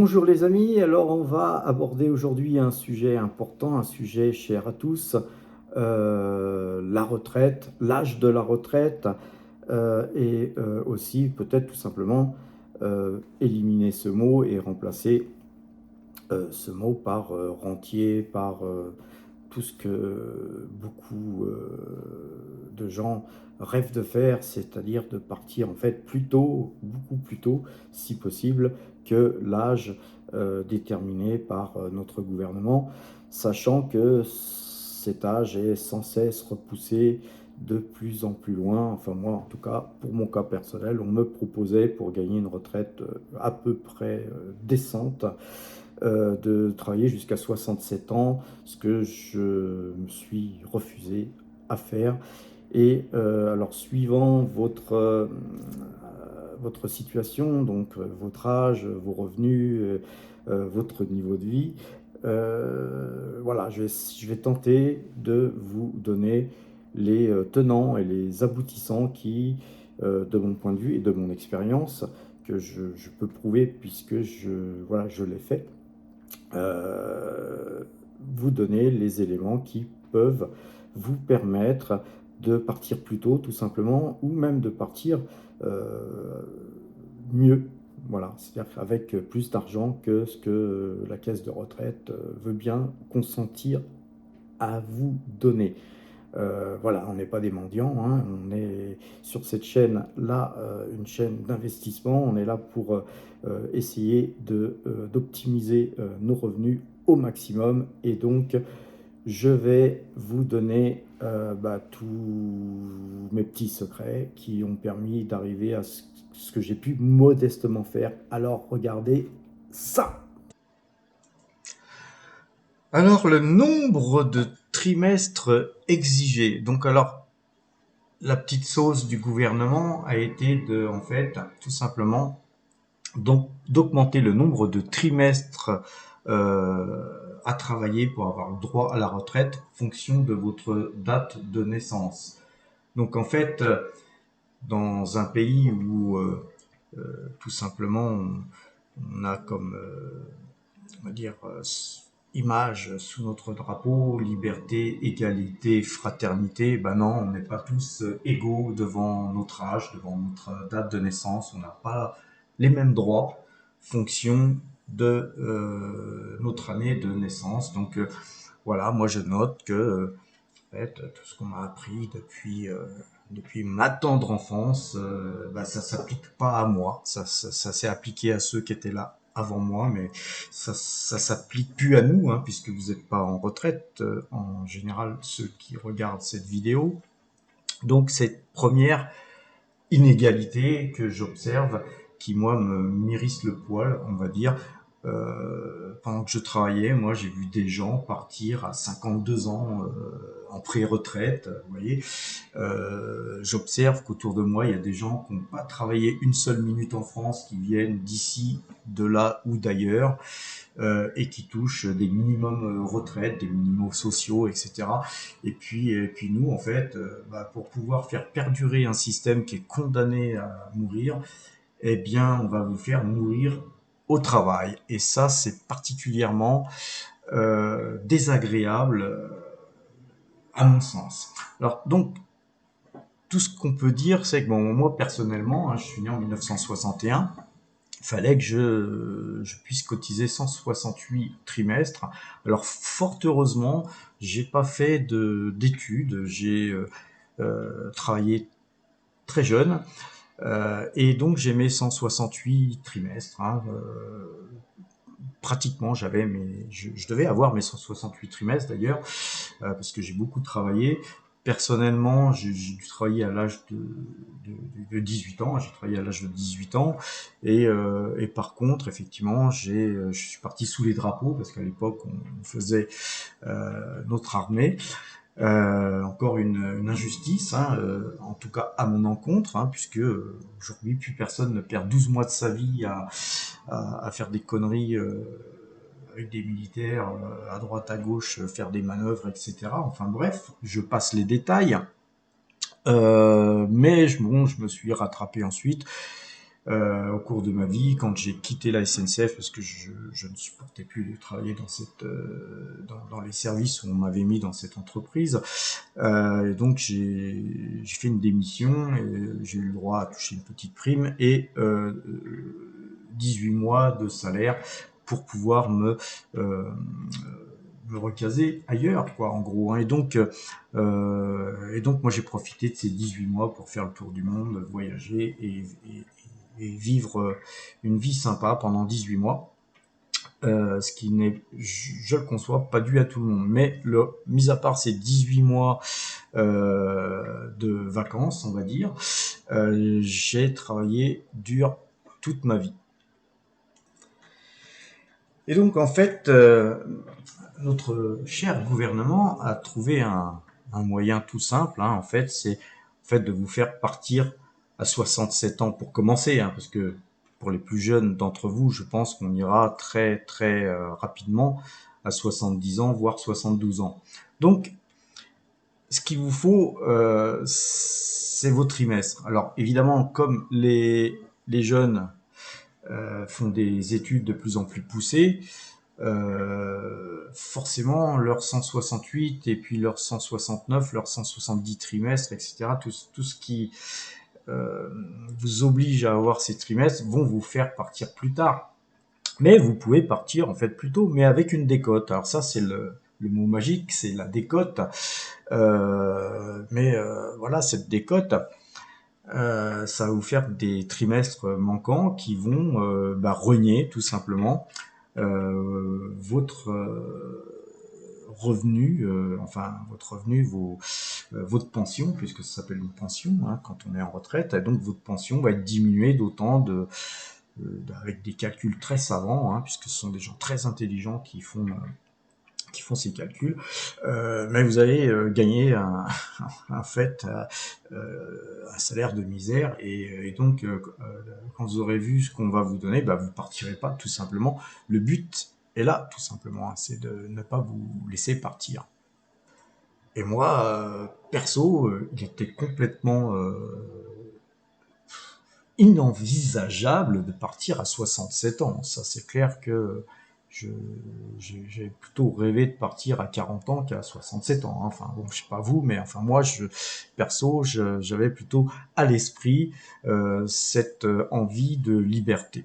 Bonjour les amis, alors on va aborder aujourd'hui un sujet important, un sujet cher à tous, la retraite, l'âge de la retraite, et aussi peut-être tout simplement éliminer ce mot et remplacer ce mot par rentier, par tout ce que beaucoup de gens rêvent de faire, c'est-à-dire de partir en fait plus tôt, beaucoup plus tôt, si possible, que l'âge déterminé par notre gouvernement, sachant que cet âge est sans cesse repoussé de plus en plus loin. Enfin moi, en tout cas, pour mon cas personnel, on me proposait pour gagner une retraite à peu près décente, de travailler jusqu'à 67 ans, ce que je me suis refusé à faire. Et alors, suivant votre situation, donc votre âge, vos revenus, votre niveau de vie, voilà, je vais tenter de vous donner les tenants et les aboutissants qui, de mon point de vue et de mon expérience, que je peux prouver puisque voilà, je l'ai fait, euh, vous donner les éléments qui peuvent vous permettre de partir plus tôt, tout simplement, ou même de partir euh, mieux. Voilà, c'est-à-dire avec plus d'argent que ce que la caisse de retraite veut bien consentir à vous donner. Voilà, on n'est pas des mendiants, hein, on est sur cette chaîne-là, une chaîne d'investissement. On est là pour essayer d'optimiser nos revenus au maximum. Et donc, je vais vous donner tous mes petits secrets qui ont permis d'arriver à ce que j'ai pu modestement faire. Alors, regardez ça. Alors, le nombre de trimestres exigés. Donc, alors, la petite sauce du gouvernement a été en fait, tout simplement, donc d'augmenter le nombre de trimestres à travailler pour avoir le droit à la retraite en fonction de votre date de naissance. Donc en fait, dans un pays où tout simplement on a comme on va dire image sous notre drapeau, liberté, égalité, fraternité, ben non, on n'est pas tous égaux devant notre âge, devant notre date de naissance, on n'a pas les mêmes droits fonction de notre année de naissance. Donc voilà, moi je note que en fait, tout ce qu'on m'a appris depuis ma tendre enfance, ça s'applique pas à moi. Ça s'est appliqué à ceux qui étaient là avant moi, mais ça s'applique plus à nous, hein, puisque vous n'êtes pas en retraite, en général, ceux qui regardent cette vidéo. Donc, cette première inégalité que j'observe, qui moi m'irrisse le poil, on va dire, pendant que je travaillais, moi j'ai vu des gens partir à 52 ans en pré-retraite, vous voyez. J'observe qu'autour de moi, il y a des gens qui n'ont pas travaillé une seule minute en France, qui viennent d'ici, de là ou d'ailleurs, et qui touchent des minimums retraites, des minimums sociaux, etc. Et puis nous, en fait, pour pouvoir faire perdurer un système qui est condamné à mourir, eh bien, on va vous faire mourir au travail. Et ça, c'est particulièrement désagréable à mon sens. Alors, donc, tout ce qu'on peut dire, c'est que bon, moi, personnellement, hein, je suis né en 1961, il fallait que je puisse cotiser 168 trimestres. Alors, fort heureusement, j'ai pas fait d'études, j'ai travaillé très jeune, et donc j'ai mes 168 trimestres, hein, pratiquement, je devais avoir mes 168 trimestres d'ailleurs, parce que j'ai beaucoup travaillé. Personnellement, j'ai dû travailler à l'âge de 18 ans. J'ai travaillé à l'âge de 18 ans. Et par contre, effectivement, je suis parti sous les drapeaux parce qu'à l'époque, on faisait notre armée. Encore une injustice, hein, en tout cas à mon encontre, hein, puisque aujourd'hui, plus personne ne perd 12 mois de sa vie à faire des conneries avec des militaires à droite à gauche, faire des manœuvres, etc. Enfin bref, je passe les détails. Mais bon, je me suis rattrapé ensuite. au cours de ma vie, quand j'ai quitté la SNCF, parce que je ne supportais plus de travailler dans les services où on m'avait mis dans cette entreprise. Et donc j'ai fait une démission, et j'ai eu le droit à toucher une petite prime et 18 mois de salaire pour pouvoir me recaser ailleurs, quoi, en gros, hein. Et donc moi j'ai profité de ces 18 mois pour faire le tour du monde, voyager et vivre une vie sympa pendant 18 mois. Ce qui n'est, je le conçois, pas dû à tout le monde. Mais mis à part ces 18 mois de vacances, on va dire, j'ai travaillé dur toute ma vie. Et donc en fait, notre cher gouvernement a trouvé un moyen tout simple, hein, en fait, c'est en fait de vous faire partir à 67 ans pour commencer, hein, parce que pour les plus jeunes d'entre vous, je pense qu'on ira très très rapidement à 70 ans, voire 72 ans. Donc, ce qu'il vous faut, c'est vos trimestres. Alors, évidemment, comme les jeunes font des études de plus en plus poussées, forcément leurs 168 et puis leurs 169, leurs 170 trimestres, etc., tout ce qui vous oblige à avoir ces trimestres vont vous faire partir plus tard. Mais vous pouvez partir en fait plus tôt, mais avec une décote. Alors ça, c'est le mot magique, c'est la décote. Voilà, cette décote, ça va vous faire des trimestres manquants qui vont renier tout simplement votre revenu, votre revenu, votre pension, puisque ça s'appelle une pension, hein, quand on est en retraite, et donc votre pension va être diminuée d'autant avec des calculs très savants, hein, puisque ce sont des gens très intelligents qui font ces calculs, mais vous allez gagner un fait un salaire de misère et donc quand vous aurez vu ce qu'on va vous donner, vous partirez pas tout simplement. Le but est là tout simplement, hein, c'est de ne pas vous laisser partir. Et moi, perso, il était complètement inenvisageable de partir à 67 ans. Ça, c'est clair que je, j'ai plutôt rêvé de partir à 40 ans qu'à 67 ans. Enfin, bon, je sais pas vous, mais enfin moi, perso, j'avais plutôt à l'esprit cette envie de liberté.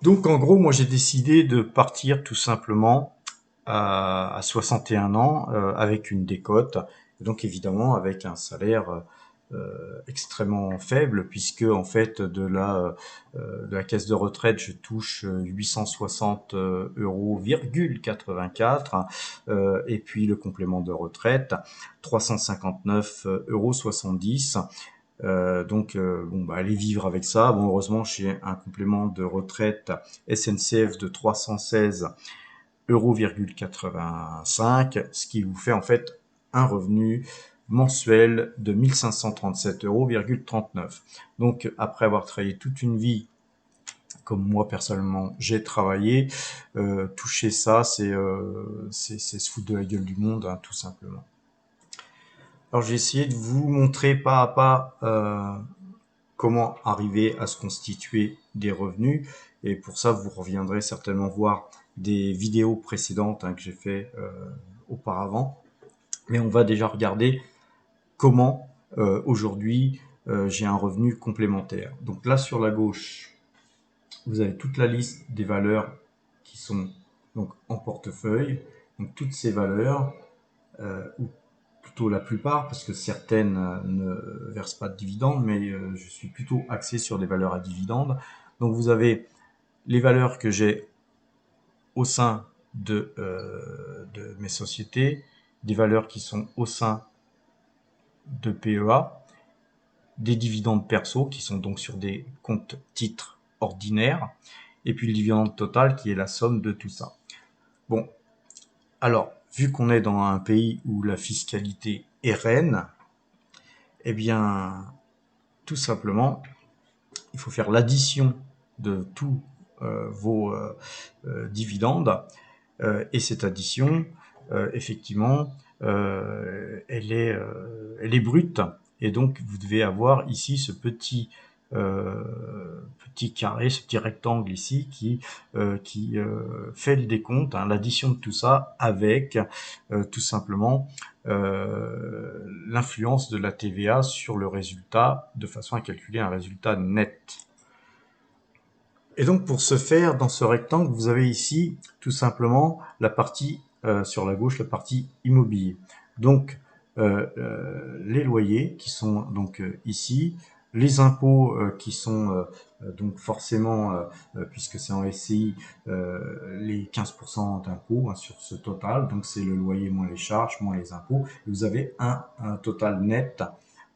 Donc, en gros, moi, j'ai décidé de partir tout simplement à 61 ans avec une décote, et donc évidemment avec un salaire extrêmement faible, puisque en fait de la caisse de retraite je touche 860 €,84 et puis le complément de retraite 359,70 €. Allez vivre avec ça. Bon, heureusement, j'ai un complément de retraite SNCF de 316,85 €, ce qui vous fait en fait un revenu mensuel de 1537,39 €. Donc, après avoir travaillé toute une vie, comme moi personnellement j'ai travaillé, toucher ça, c'est se foutre de la gueule du monde, hein, tout simplement. Alors, j'ai essayé de vous montrer pas à pas comment arriver à se constituer des revenus. Et pour ça, vous reviendrez certainement voir des vidéos précédentes, hein, que j'ai fait auparavant. Mais on va déjà regarder comment aujourd'hui j'ai un revenu complémentaire. Donc là, sur la gauche, vous avez toute la liste des valeurs qui sont donc en portefeuille. Donc toutes ces valeurs, ou plutôt la plupart, parce que certaines ne versent pas de dividendes, mais je suis plutôt axé sur des valeurs à dividendes. Donc vous avez les valeurs que j'ai au sein de mes sociétés, des valeurs qui sont au sein de PEA, des dividendes perso qui sont donc sur des comptes titres ordinaires, et puis le dividende total qui est la somme de tout ça. Bon, alors, vu qu'on est dans un pays où la fiscalité est reine, eh bien, tout simplement, il faut faire l'addition de tous vos dividendes, et cette addition, effectivement, elle est brute, et donc vous devez avoir ici ce petit petit carré, ce petit rectangle ici qui fait le décompte, hein, l'addition de tout ça avec tout simplement l'influence de la TVA sur le résultat, de façon à calculer un résultat net. Et donc pour ce faire, dans ce rectangle, vous avez ici tout simplement la partie sur la gauche, la partie immobilier. Donc les loyers qui sont donc ici, les impôts qui sont donc forcément, puisque c'est en SCI, les 15% d'impôts hein, sur ce total. Donc c'est le loyer moins les charges, moins les impôts. Et vous avez un total net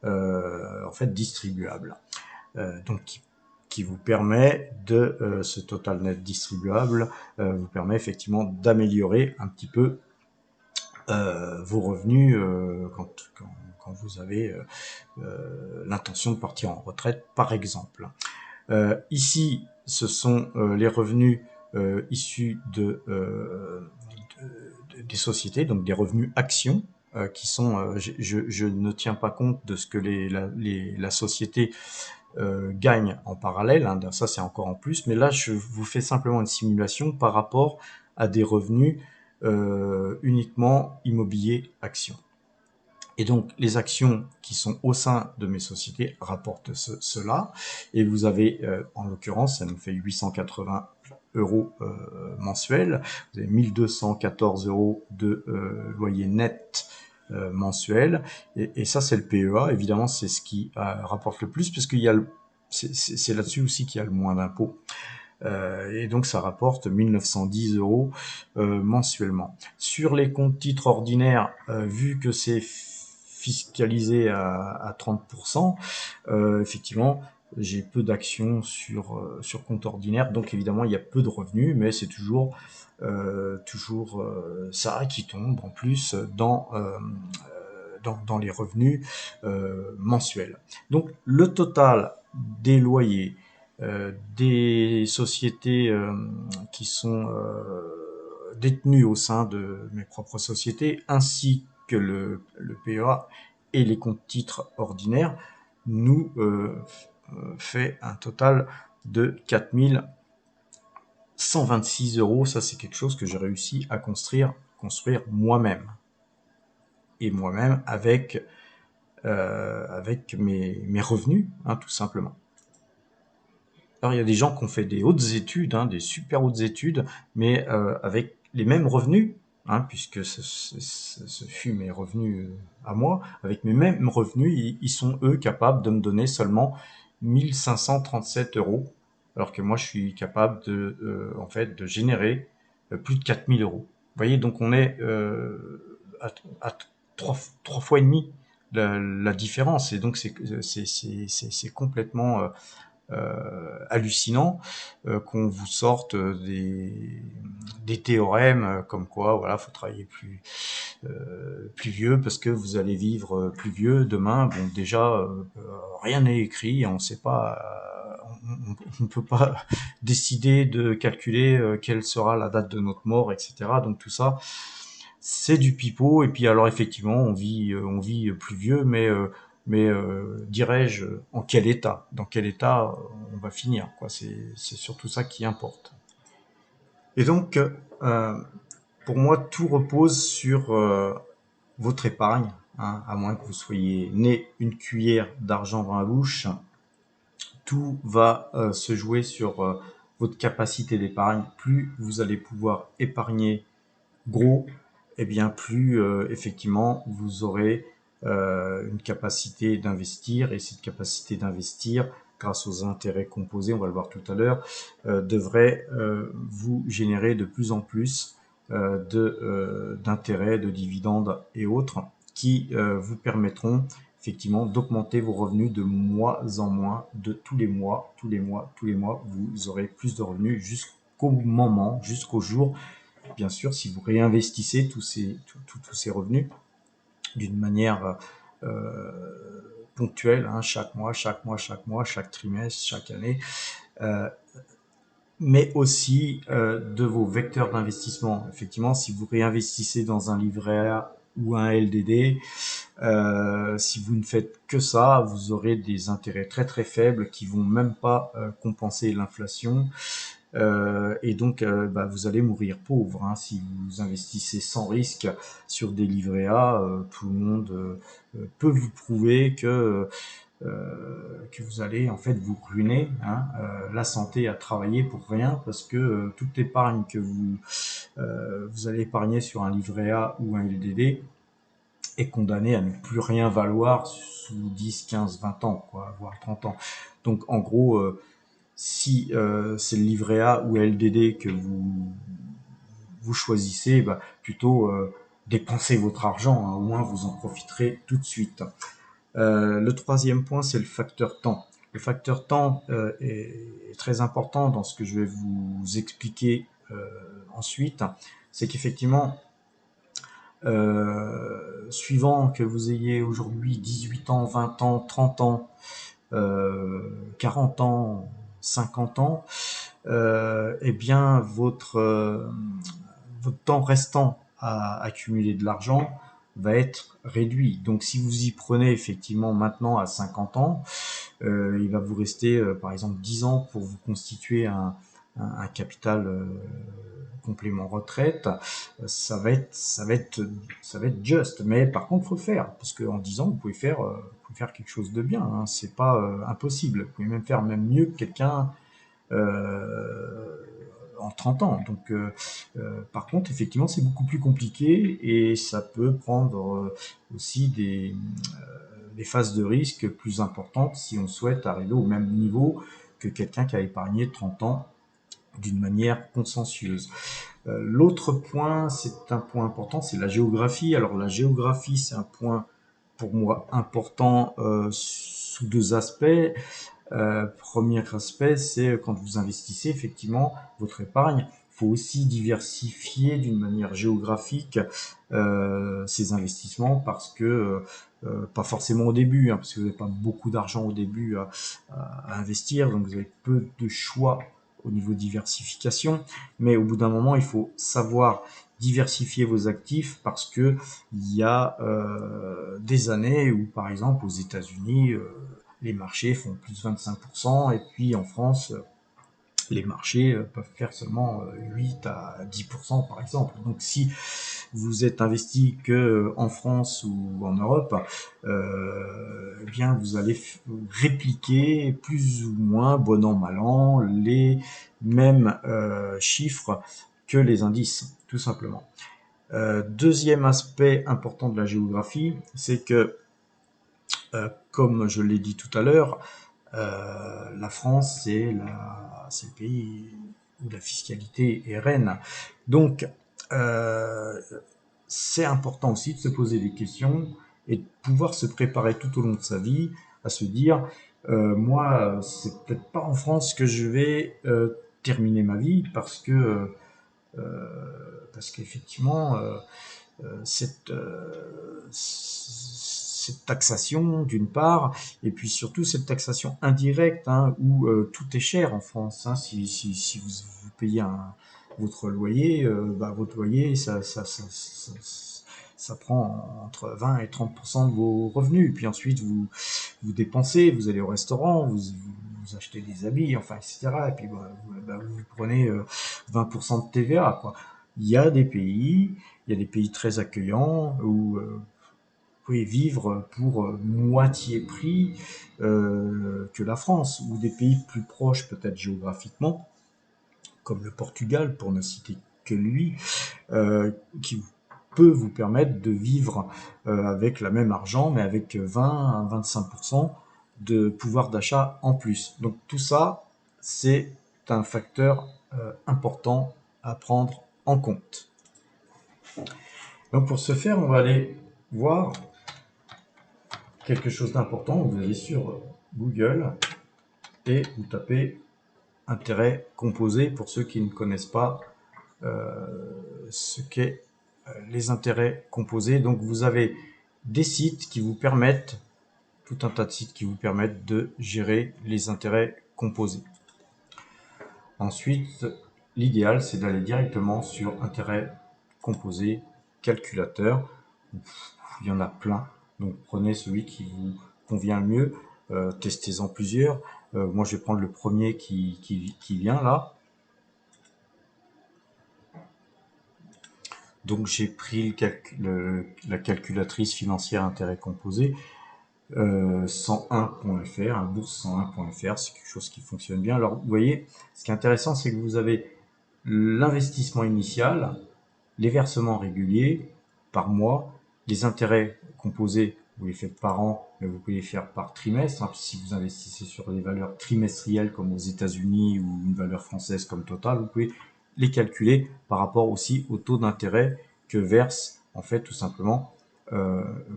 en fait distribuable. Donc qui vous permet de ce total net distribuable vous permet effectivement d'améliorer un petit peu vos revenus quand vous avez l'intention de partir en retraite par exemple. Ici ce sont les revenus issus des sociétés, donc des revenus actions qui sont, je ne tiens pas compte de ce que la société gagne en parallèle, hein, ça c'est encore en plus, mais là je vous fais simplement une simulation par rapport à des revenus uniquement immobiliers actions. Et donc les actions qui sont au sein de mes sociétés rapportent cela, et vous avez en l'occurrence, ça nous fait 880 euros mensuels, vous avez 1214 euros de loyer net mensuel, et ça c'est le PEA, évidemment c'est ce qui rapporte le plus, parce qu'il y a c'est là-dessus aussi qu'il y a le moins d'impôts. Et donc ça rapporte 1910 euros mensuellement. Sur les comptes titres ordinaires, vu que c'est fiscalisé à 30%, effectivement, j'ai peu d'actions sur compte ordinaire, donc évidemment il y a peu de revenus, mais c'est toujours ça qui tombe en plus dans les revenus mensuels. Donc le total des loyers des sociétés qui sont détenues au sein de mes propres sociétés, ainsi que le PEA et les comptes titres ordinaires, nous fait un total de 4126 euros. Ça, c'est quelque chose que j'ai réussi à construire moi-même. Et moi-même avec mes revenus, hein, tout simplement. Alors, il y a des gens qui ont fait des hautes études, hein, des super hautes études, mais avec les mêmes revenus, hein, puisque ce fut mes revenus à moi, avec mes mêmes revenus, ils sont eux capables de me donner seulement 1537 euros, alors que moi je suis capable en fait, de générer plus de 4000 euros. Vous voyez, donc on est à trois fois et demi la différence, et donc c'est complètement hallucinant qu'on vous sorte des théorèmes comme quoi voilà, faut travailler plus vieux parce que vous allez vivre plus vieux demain. Bon, déjà rien n'est écrit, on sait pas, on ne peut pas décider de calculer quelle sera la date de notre mort, etc. Donc tout ça c'est du pipeau. Et puis alors effectivement on vit plus vieux, mais dirais-je, en quel état, dans quel état on va finir, quoi. C'est surtout ça qui importe. Et donc, pour moi, tout repose sur votre épargne, hein, à moins que vous soyez né une cuillère d'argent dans la bouche. Tout va se jouer sur votre capacité d'épargne. Plus vous allez pouvoir épargner gros, et bien plus effectivement vous aurez une capacité d'investir, et cette capacité d'investir grâce aux intérêts composés, on va le voir tout à l'heure, devrait vous générer de plus en plus d'intérêts, de dividendes et autres qui vous permettront effectivement d'augmenter vos revenus de mois en mois, de tous les mois, vous aurez plus de revenus jusqu'au jour, bien sûr, si vous réinvestissez tous ces revenus d'une manière ponctuelle, hein, chaque mois, chaque trimestre, chaque année, mais aussi de vos vecteurs d'investissement. Effectivement, si vous réinvestissez dans un livret A ou un LDD. Si vous ne faites que ça, vous aurez des intérêts très très faibles qui vont même pas compenser l'inflation. Et donc, vous allez mourir pauvre, hein, si vous investissez sans risque sur des livrets A. Tout le monde peut vous prouver que vous allez en fait vous ruiner, hein. La santé à travailler pour rien, parce que toute épargne que vous allez épargner sur un livret A ou un LDD est condamnée à ne plus rien valoir sous 10, 15, 20 ans, quoi, voire 30 ans. Donc en gros, si c'est le livret A ou LDD que vous choisissez, plutôt dépensez votre argent, hein, au moins vous en profiterez tout de suite. Le troisième point, c'est le facteur temps. Le facteur temps est très important dans ce que je vais vous expliquer ensuite. C'est qu'effectivement, suivant que vous ayez aujourd'hui 18 ans, 20 ans, 30 ans, 40 ans, 50 ans, eh bien votre temps restant à accumuler de l'argent va être réduit. Donc si vous y prenez effectivement maintenant à 50 ans, il va vous rester par exemple 10 ans pour vous constituer un capital complément retraite. Ça va être juste. Mais par contre, faut le faire, parce qu'en 10 ans, vous pouvez faire quelque chose de bien, hein. C'est pas impossible. Vous pouvez même faire même mieux que quelqu'un en 30 ans. Donc, par contre, effectivement, c'est beaucoup plus compliqué et ça peut prendre aussi des phases de risque plus importantes si on souhaite arriver au même niveau que quelqu'un qui a épargné 30 ans d'une manière consciencieuse. L'autre point, c'est un point important, c'est la géographie. Alors la géographie, c'est un point pour moi important sous deux aspects. Premier aspect, c'est quand vous investissez effectivement votre épargne, il faut aussi diversifier d'une manière géographique ces investissements, parce que pas forcément au début, hein, parce que vous n'avez pas beaucoup d'argent au début à investir, donc vous avez peu de choix au niveau diversification, mais au bout d'un moment, il faut savoir diversifier vos actifs, parce que il y a des années où, par exemple, aux États-Unis, les marchés font plus de 25%, et puis en France, les marchés peuvent faire seulement 8 à 10% par exemple. Donc si vous êtes investi que en France ou en Europe, eh bien vous allez répliquer plus ou moins, bon an mal an, les mêmes chiffres que les indices, tout simplement. Deuxième aspect important de la géographie, c'est que, comme je l'ai dit tout à l'heure, la France, c'est le pays où la fiscalité est reine. Donc, euh, c'est important aussi de se poser des questions et de pouvoir se préparer tout au long de sa vie à se dire, moi, c'est peut-être pas en France que je vais terminer ma vie, parce qu'effectivement, cette taxation d'une part, et puis surtout cette taxation indirecte, hein, où tout est cher en France, hein. Si vous payez votre loyer, votre loyer, ça prend entre 20 et 30% de vos revenus. Puis ensuite, vous dépensez, vous allez au restaurant, vous achetez des habits, enfin, etc. Et puis, vous prenez 20% de TVA, quoi. Il y a des pays, il y a des pays très accueillants où vous pouvez vivre pour moitié prix que la France, ou des pays plus proches peut-être géographiquement, comme le Portugal, pour ne citer que lui, qui peut vous permettre de vivre avec la même argent, mais avec 20 à 25% de pouvoir d'achat en plus. Donc tout ça, c'est un facteur important à prendre en compte. Donc pour ce faire, on va aller voir quelque chose d'important. Vous allez sur Google et vous tapez intérêt composé, pour ceux qui ne connaissent pas ce qu'est les intérêts composés. Donc vous avez des sites qui vous permettent, tout un tas de sites qui vous permettent de gérer les intérêts composés. Ensuite, l'idéal, c'est d'aller directement sur intérêt composé calculateur. Il y en a plein. Donc prenez celui qui vous convient le mieux. Testez-en plusieurs. Moi, je vais prendre le premier qui vient là. Donc j'ai pris la calculatrice financière intérêt composé 101.fr, un bourse 101.fr, c'est quelque chose qui fonctionne bien. Alors vous voyez, ce qui est intéressant, c'est que vous avez l'investissement initial, les versements réguliers par mois, les intérêts composés, vous les faites par an, mais vous pouvez les faire par trimestre. Hein, si vous investissez sur des valeurs trimestrielles comme aux États-Unis ou une valeur française comme Total, vous pouvez les calculer par rapport aussi au taux d'intérêt que verse en fait tout simplement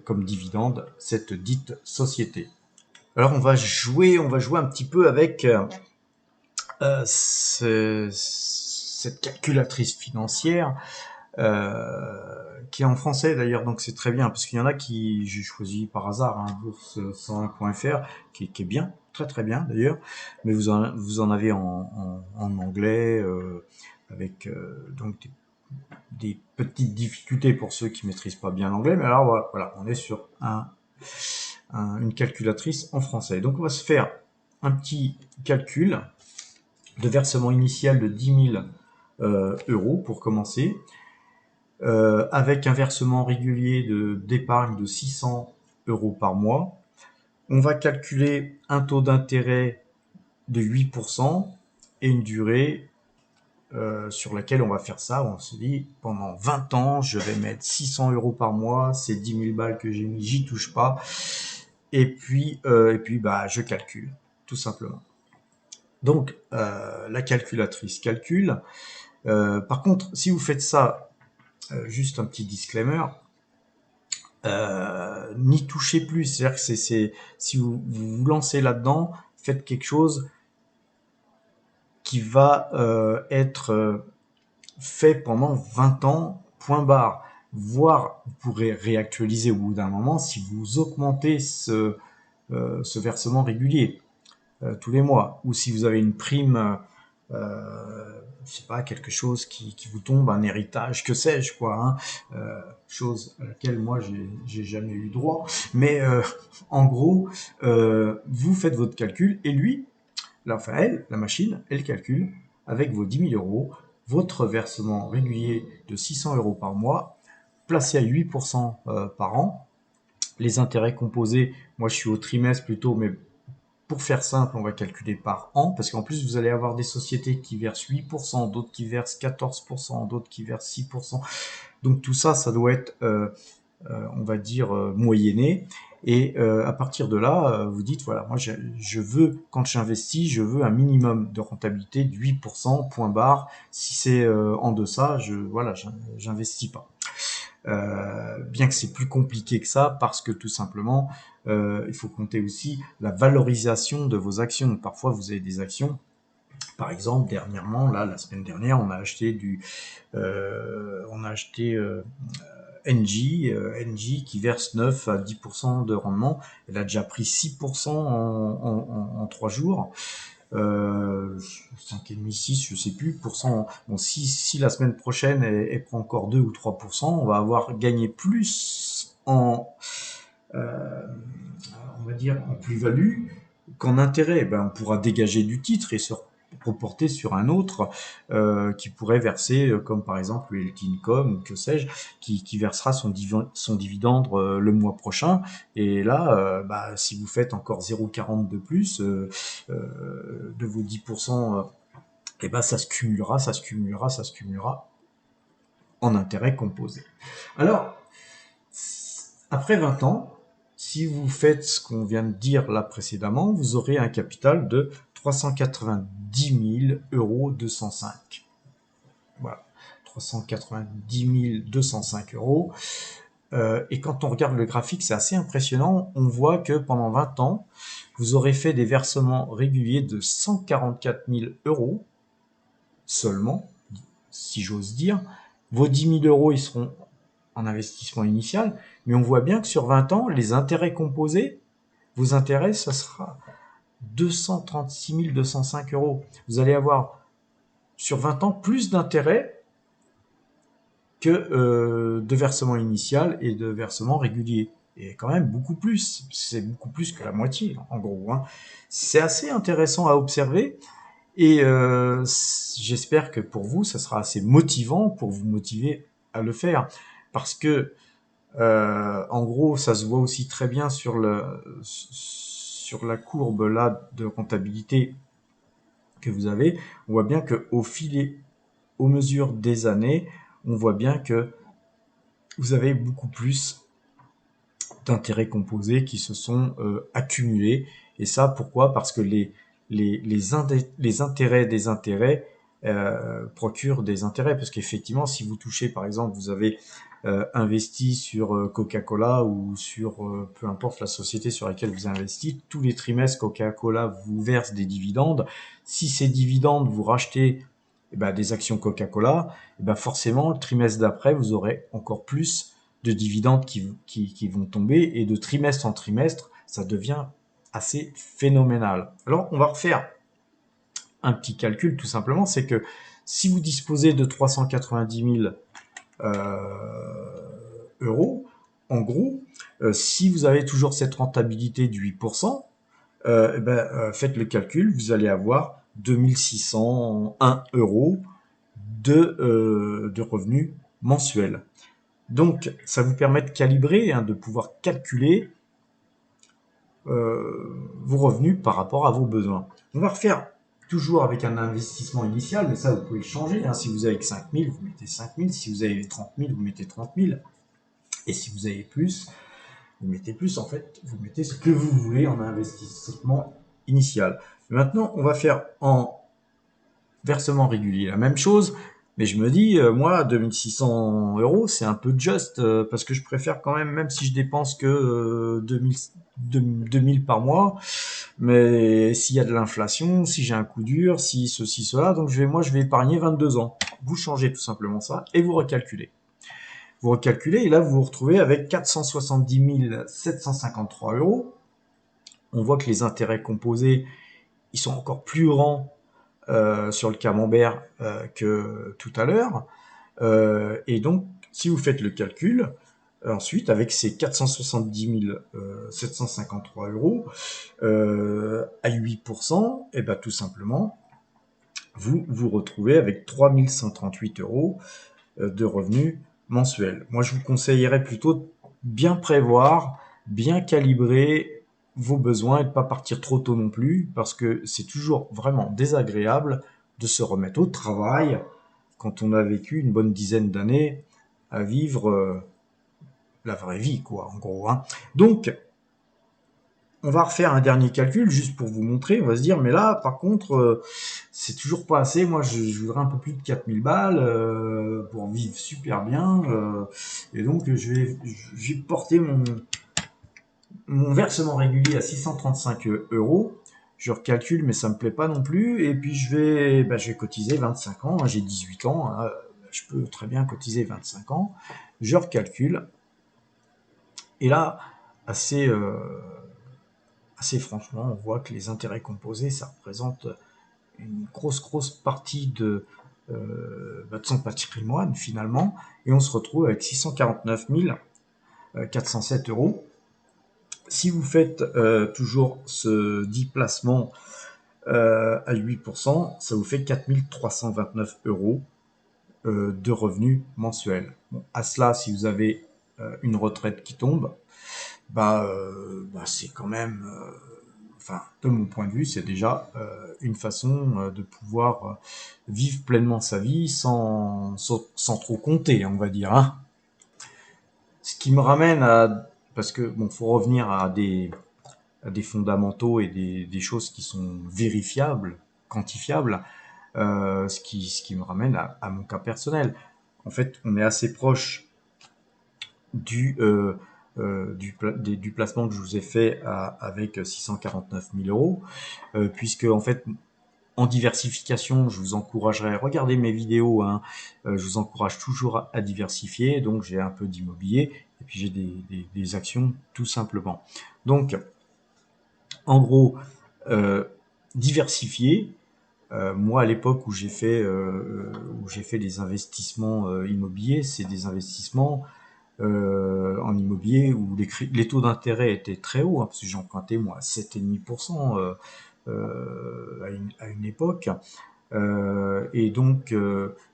comme dividende cette dite société. Alors on va jouer un petit peu avec cette calculatrice financière qui est en français d'ailleurs, donc c'est très bien parce qu'il y en a qui j'ai choisi par hasard, hein, bourse 101.fr qui est bien, très très bien d'ailleurs, mais vous en avez en anglais avec donc des petites difficultés pour ceux qui maîtrisent pas bien l'anglais, mais alors voilà, on est sur une calculatrice en français. Donc on va se faire un petit calcul de versement initial de 10 000 euros pour commencer, avec un versement régulier d'épargne de 600 euros par mois. On va calculer un taux d'intérêt de 8% et une durée sur laquelle on va faire ça. On se dit, pendant 20 ans, je vais mettre 600 euros par mois, c'est 10 000 balles que j'ai mis, j'y touche pas. Et puis bah, je calcule, tout simplement. Donc, la calculatrice calcule. Par contre, si vous faites ça, juste un petit disclaimer, n'y touchez plus. C'est-à-dire que si vous vous lancez là-dedans, faites quelque chose qui va être fait pendant 20 ans, point barre. Voire, vous pourrez réactualiser au bout d'un moment si vous augmentez ce versement régulier tous les mois. Ou si vous avez une prime, je sais pas, quelque chose qui vous tombe, un héritage, que sais-je, quoi. Hein, chose à laquelle moi, j'ai jamais eu droit. Mais en gros, vous faites votre calcul et lui, enfin elle, la machine, elle calcule avec vos 10 000 euros, votre versement régulier de 600 euros par mois, placé à 8% par an. Les intérêts composés, moi je suis au trimestre plutôt, mais pour faire simple, on va calculer par an, parce qu'en plus, vous allez avoir des sociétés qui versent 8%, d'autres qui versent 14%, d'autres qui versent 6%. Donc tout ça, ça doit être, on va dire, moyenné. Et à partir de là, vous dites, voilà, moi je veux, quand j'investis, je veux un minimum de rentabilité de 8%, point barre. Si c'est en deçà, voilà, j'investis pas. Bien que c'est plus compliqué que ça, parce que tout simplement, il faut compter aussi la valorisation de vos actions. Parfois, vous avez des actions. Par exemple, dernièrement, là, la semaine dernière, on a acheté NJ qui verse 9 à 10% de rendement. Elle a déjà pris 6% en 3 jours. 5,5, 6, je sais plus, pourcent. Bon, si la semaine prochaine elle prend encore 2 ou 3%, on va avoir gagné plus on va dire, en plus-value qu'en intérêt. Ben, on pourra dégager du titre et se reporter sur un autre qui pourrait verser, comme par exemple le Health Income ou que sais-je, qui versera son dividende le mois prochain. Et là, bah, si vous faites encore 0,40 de plus de vos 10%, et ben ça se cumulera en intérêt composé. Alors, après 20 ans, si vous faites ce qu'on vient de dire là précédemment, vous aurez un capital de 390 000 205 €. Voilà, 390 205 €. Et quand on regarde le graphique, c'est assez impressionnant. On voit que pendant 20 ans, vous aurez fait des versements réguliers de 144 000 € seulement, si j'ose dire. Vos 10 000 €, ils seront en investissement initial, mais on voit bien que sur 20 ans, les intérêts composés, vos intérêts, ça sera 236 205 €. Vous allez avoir sur 20 ans plus d'intérêts que de versement initial et de versement régulier. Et quand même beaucoup plus. C'est beaucoup plus que la moitié, en gros. Hein. C'est assez intéressant à observer. Et j'espère que pour vous, ça sera assez motivant pour vous motiver à le faire. Parce que, en gros, ça se voit aussi très bien sur la courbe là de rentabilité que vous avez. On voit bien qu'au fil et aux mesures des années, on voit bien que vous avez beaucoup plus d'intérêts composés qui se sont accumulés. Et ça, pourquoi? Parce que les intérêts des intérêts procurent des intérêts. Parce qu'effectivement, si vous touchez, par exemple, vous avez investi sur Coca-Cola ou sur peu importe la société sur laquelle vous investissez, tous les trimestres, Coca-Cola vous verse des dividendes. Si ces dividendes, vous rachetez des actions Coca-Cola, forcément, le trimestre d'après, vous aurez encore plus de dividendes qui vont tomber, et de trimestre en trimestre, ça devient assez phénoménal. Alors, on va refaire un petit calcul, tout simplement, c'est que si vous disposez de 390 000 euros, en gros, si vous avez toujours cette rentabilité de 8%, faites le calcul, vous allez avoir 2601 euros de revenus mensuels. Donc, ça vous permet de calibrer, de pouvoir calculer vos revenus par rapport à vos besoins. On va refaire toujours avec un investissement initial, mais ça, vous pouvez le changer. Si vous avez que 5 000, vous mettez 5 000. Si vous avez 30 000, vous mettez 30 000. Et si vous avez plus, vous mettez plus. En fait, vous mettez ce que vous voulez en investissement initial. Maintenant, on va faire en versement régulier la même chose. Mais je me dis, moi, 2600 euros, c'est un peu juste, parce que je préfère quand même si je dépense que 2000 par mois, mais s'il y a de l'inflation, si j'ai un coup dur, si ceci, cela, donc je vais épargner 22 ans. Vous changez tout simplement ça et vous recalculez. Vous recalculez et là, vous vous retrouvez avec 470 753 euros. On voit que les intérêts composés, ils sont encore plus grands sur le camembert que tout à l'heure. Et donc, si vous faites le calcul, ensuite, avec ces 470 753 euros, à 8%, et tout simplement, vous vous retrouvez avec 3138 euros de revenus mensuels. Moi, je vous conseillerais plutôt de bien prévoir, bien calibrer vos besoins et de ne pas partir trop tôt non plus, parce que c'est toujours vraiment désagréable de se remettre au travail quand on a vécu une bonne dizaine d'années à vivre la vraie vie, quoi, en gros. Hein. Donc, on va refaire un dernier calcul juste pour vous montrer. On va se dire, mais là, par contre, c'est toujours pas assez. Moi, je voudrais un peu plus de 4000 balles pour vivre super bien. Et donc, je vais porter mon versement régulier à 635 euros. Je recalcule, mais ça me plaît pas non plus. Et puis, je vais cotiser 25 ans. Hein, j'ai 18 ans. Hein, je peux très bien cotiser 25 ans. Je recalcule. Et là, assez franchement, on voit que les intérêts composés, ça représente une grosse partie de son patrimoine finalement, et on se retrouve avec 649 407 euros. Si vous faites toujours ce 10 placements à 8%, ça vous fait 4329 euros de revenus mensuels. Bon, à cela, si vous avez une retraite qui tombe, c'est quand même, de mon point de vue, c'est déjà une façon de pouvoir vivre pleinement sa vie sans trop compter, on va dire. Hein. Ce qui me ramène parce que faut revenir à des fondamentaux et des choses qui sont vérifiables, quantifiables, ce qui me ramène à mon cas personnel. En fait, on est assez proche du placement que je vous ai fait avec 649 000 euros, puisque en fait, en diversification, je vous encouragerais, regardez mes vidéos, hein, je vous encourage toujours à diversifier, donc j'ai un peu d'immobilier, et puis j'ai des actions tout simplement. Donc, en gros, diversifier, Moi, à l'époque où j'ai fait des investissements immobiliers, c'est des investissements en immobilier où les taux d'intérêt étaient très hauts, hein, parce que j'ai emprunté moi à 7,5% à une époque. Et donc,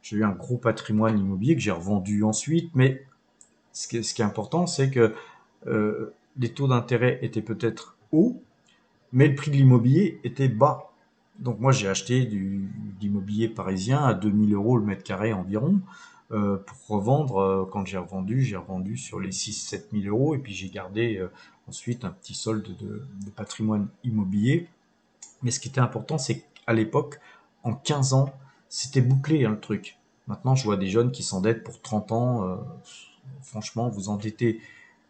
j'ai eu un gros patrimoine immobilier que j'ai revendu ensuite. Mais ce qui est important, c'est que les taux d'intérêt étaient peut-être hauts, mais le prix de l'immobilier était bas. Donc moi, j'ai acheté d'immobilier parisien à 2000 € le mètre carré environ, pour revendre. Quand j'ai revendu sur les 6 000 à 7 000 €, et puis j'ai gardé ensuite un petit solde de patrimoine immobilier. Mais ce qui était important, c'est qu'à l'époque, en 15 ans, c'était bouclé, hein, le truc. Maintenant, je vois des jeunes qui s'endettent pour 30 ans. Franchement, vous endettez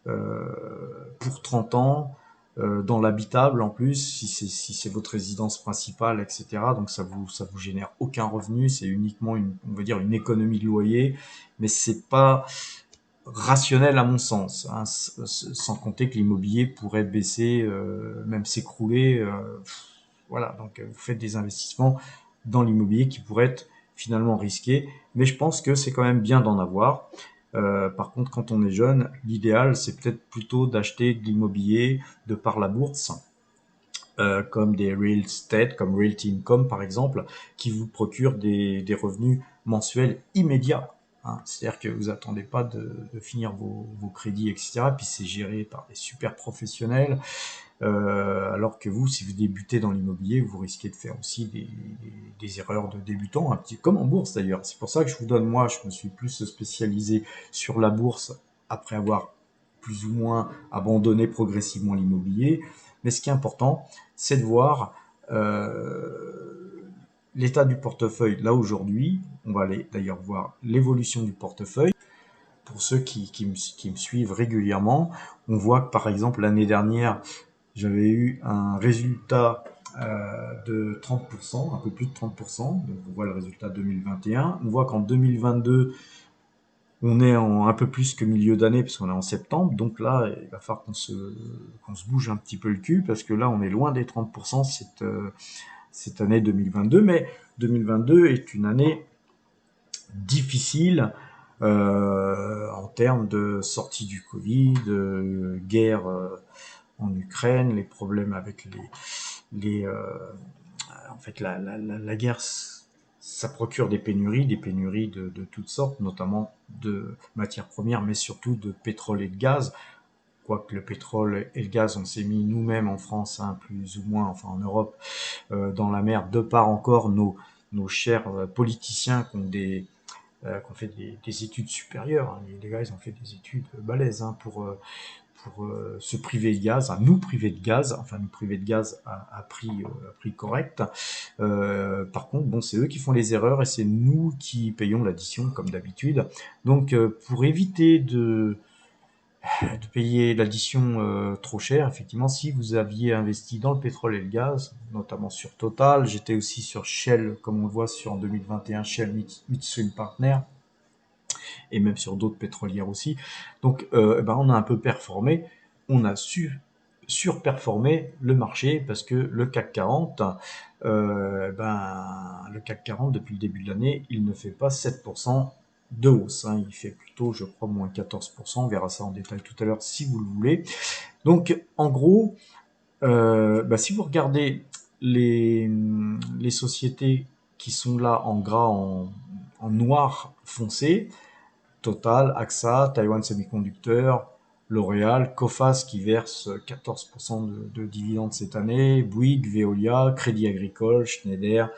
pour 30 ans, dans l'habitable en plus, si c'est votre résidence principale, etc. Donc ça vous génère aucun revenu, c'est uniquement on va dire une économie de loyer, mais c'est pas rationnel à mon sens, hein, sans compter que l'immobilier pourrait baisser, même s'écrouler. Voilà, donc vous faites des investissements dans l'immobilier qui pourraient être finalement risqués, mais je pense que c'est quand même bien d'en avoir. Par contre, quand on est jeune, l'idéal, c'est peut-être plutôt d'acheter de l'immobilier de par la bourse, comme des real estate, comme Realty Income par exemple, qui vous procurent des revenus mensuels immédiats, hein. C'est-à-dire que vous attendez pas de finir vos crédits, etc. Puis c'est géré par des super professionnels. Alors que vous, si vous débutez dans l'immobilier, vous risquez de faire aussi des erreurs de débutant, un petit comme en bourse d'ailleurs. C'est pour ça que je vous donne, moi, je me suis plus spécialisé sur la bourse après avoir plus ou moins abandonné progressivement l'immobilier. Mais ce qui est important, c'est de voir l'état du portefeuille. Là aujourd'hui, on va aller d'ailleurs voir l'évolution du portefeuille. Pour ceux qui me suivent régulièrement, on voit que par exemple l'année dernière, j'avais eu un résultat de 30%, un peu plus de 30%. Donc on voit le résultat 2021. On voit qu'en 2022, on est en un peu plus que milieu d'année, parce qu'on est en septembre. Donc là, il va falloir qu'on se bouge un petit peu le cul, parce que là, on est loin des 30% cette année 2022. Mais 2022 est une année difficile en termes de sortie du Covid, guerre en Ukraine, les problèmes avec en fait, la guerre, ça procure des pénuries de toutes sortes, notamment de matières premières, mais surtout de pétrole et de gaz. Quoique le pétrole et le gaz, on s'est mis nous-mêmes en France, hein, plus ou moins, enfin en Europe, dans la mer, de par encore nos chers politiciens qui ont fait des études supérieures, hein. Les gars, ils ont fait des études balèzes, hein, pour se priver de gaz, à nous priver de gaz, enfin nous priver de gaz à prix correct. Par contre, bon, c'est eux qui font les erreurs et c'est nous qui payons l'addition comme d'habitude. Donc, pour éviter de payer l'addition trop cher, effectivement, si vous aviez investi dans le pétrole et le gaz, notamment sur Total, j'étais aussi sur Shell, comme on le voit sur en 2021, Shell Midstream Partner, et même sur d'autres pétrolières aussi. Donc, ben, on a un peu performé, on a surperformer le marché parce que le CAC 40, le CAC 40 depuis le début de l'année, il ne fait pas 7% de hausse, hein. Il fait plutôt, je crois, moins 14%. On verra ça en détail tout à l'heure si vous le voulez. Donc, en gros, si vous regardez les sociétés qui sont là en gras, en noir foncé, Total, AXA, Taiwan Semiconductor, L'Oréal, Coface qui verse 14% de dividendes cette année, Bouygues, Veolia, Crédit Agricole, Schneider,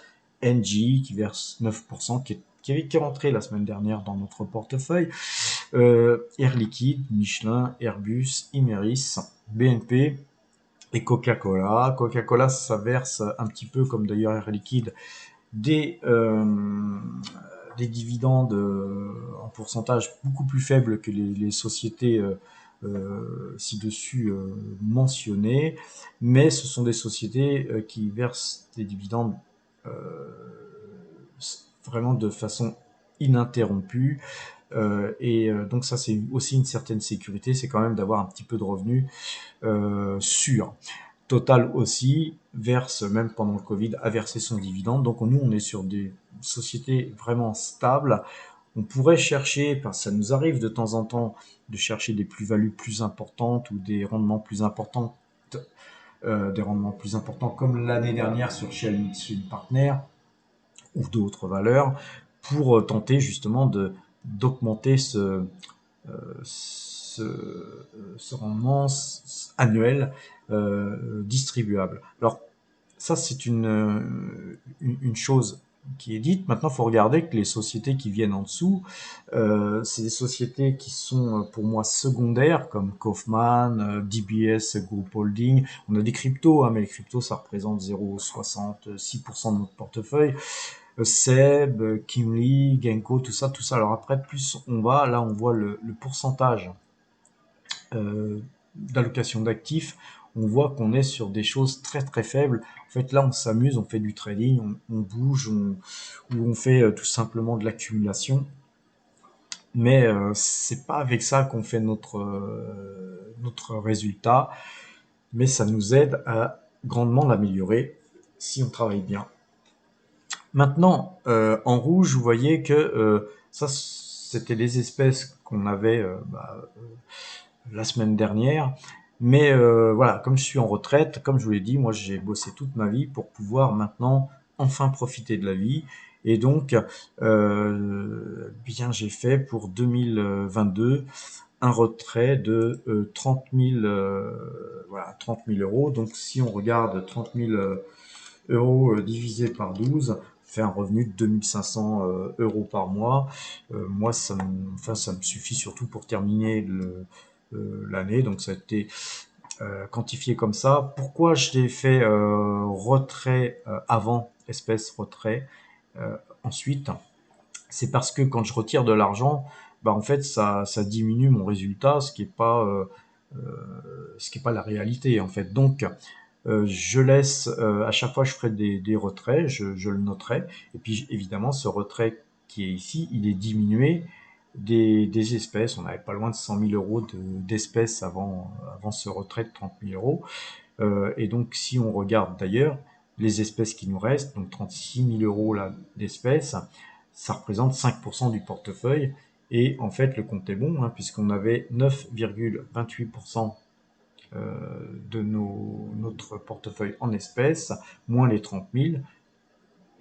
Engie qui verse 9%, qui est rentré la semaine dernière dans notre portefeuille, Air Liquide, Michelin, Airbus, Imerys, BNP et Coca-Cola. Coca-Cola, ça verse un petit peu comme d'ailleurs Air Liquide des, des dividendes en pourcentage beaucoup plus faibles que les sociétés ci-dessus mentionnées, mais ce sont des sociétés qui versent des dividendes euh, vraiment de façon ininterrompue. Donc ça, c'est aussi une certaine sécurité, c'est quand même d'avoir un petit peu de revenus sûrs. Total aussi verse, même pendant le Covid, a versé son dividende. Donc nous, on est sur des sociétés vraiment stables. On pourrait chercher, enfin, ça nous arrive de temps en temps de chercher des plus-values plus importantes ou des rendements plus importants comme l'année dernière sur Shell Midstream Partner ou d'autres valeurs pour tenter justement d'augmenter ce rendement annuel distribuable. Alors ça c'est une chose qui est dite. Maintenant, il faut regarder que les sociétés qui viennent en dessous, c'est des sociétés qui sont pour moi secondaires, comme Kaufman, DBS Group Holding. On a des cryptos, hein, mais les cryptos, ça représente 0,66% de notre portefeuille. Seb, Kimley, Genko, tout ça, tout ça. Alors après, plus on va, là, on voit le pourcentage d'allocation d'actifs, on voit qu'on est sur des choses très très faibles. En fait, là, on s'amuse, on fait du trading, on bouge, ou on fait tout simplement de l'accumulation. Mais c'est pas avec ça qu'on fait notre résultat, mais ça nous aide à grandement l'améliorer si on travaille bien. Maintenant, en rouge, vous voyez que ça, c'était les espèces qu'on avait la semaine dernière. Mais voilà, comme je suis en retraite, comme je vous l'ai dit, moi j'ai bossé toute ma vie pour pouvoir maintenant enfin profiter de la vie. Et donc, bien j'ai fait pour 2022 un retrait de 30 000, voilà, 30 000 euros. Donc si on regarde 30 000 euros divisé par 12, fait un revenu de 2500 euros par mois. Moi, ça me suffit surtout pour terminer l'année. Donc ça a été quantifié comme ça. Pourquoi je l'ai fait retrait avant, espèce retrait ensuite? C'est parce que quand je retire de l'argent, bah en fait ça diminue mon résultat, ce qui est pas la réalité en fait. Donc je laisse, à chaque fois que je ferai des retraits, je le noterai. Et puis évidemment, ce retrait qui est ici, il est diminué des espèces. On n'avait pas loin de 100 000 euros d'espèces avant ce retrait de 30 000 euros. Et donc si on regarde d'ailleurs les espèces qui nous restent, donc 36 000 euros là d'espèces, ça représente 5% du portefeuille. Et en fait, le compte est bon, hein, puisqu'on avait 9,28% de notre portefeuille en espèces, moins les 30 000.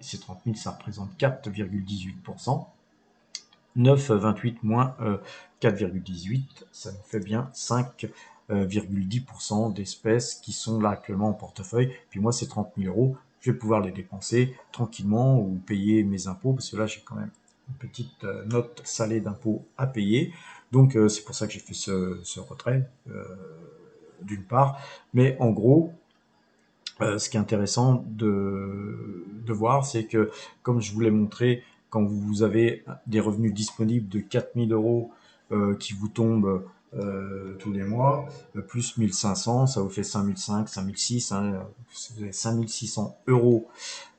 Ces 30 000, ça représente 4,18%. 9,28 moins 4,18, ça nous fait bien 5,10% d'espèces qui sont là actuellement en portefeuille. Puis moi, ces 30 000 euros, je vais pouvoir les dépenser tranquillement ou payer mes impôts, parce que là, j'ai quand même une petite note salée d'impôts à payer. Donc, c'est pour ça que j'ai fait ce retrait. D'une part, mais en gros, ce qui est intéressant de voir, c'est que, comme je vous l'ai montré, quand vous avez des revenus disponibles de 4 000 euros qui vous tombent tous les mois, plus 1500, ça vous fait 5005, 5006, hein, vous avez 5600 euros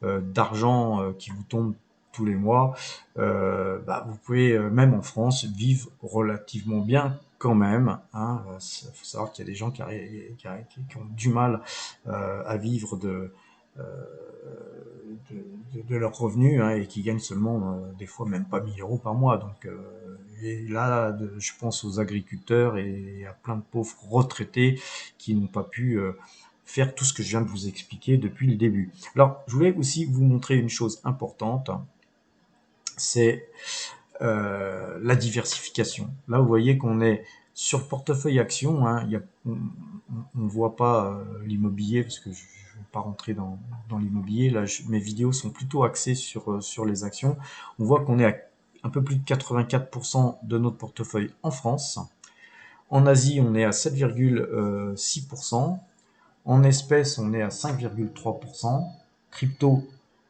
d'argent qui vous tombe tous les mois, bah, vous pouvez même en France vivre relativement bien quand même. Hein. Il faut savoir qu'il y a des gens qui ont du mal à vivre euh, de leurs revenus, hein, et qui gagnent seulement des fois même pas 1000 euros par mois. Donc et là, je pense aux agriculteurs et à plein de pauvres retraités qui n'ont pas pu faire tout ce que je viens de vous expliquer depuis le début. Alors, je voulais aussi vous montrer une chose importante, c'est la diversification. Là, vous voyez qu'on est sur le portefeuille action, hein, on ne voit pas l'immobilier parce que je ne vais pas rentrer dans l'immobilier. Là, mes vidéos sont plutôt axées sur les actions. On voit qu'on est à un peu plus de 84% de notre portefeuille en France. En Asie, on est à 7,6%. En espèces, on est à 5,3%, crypto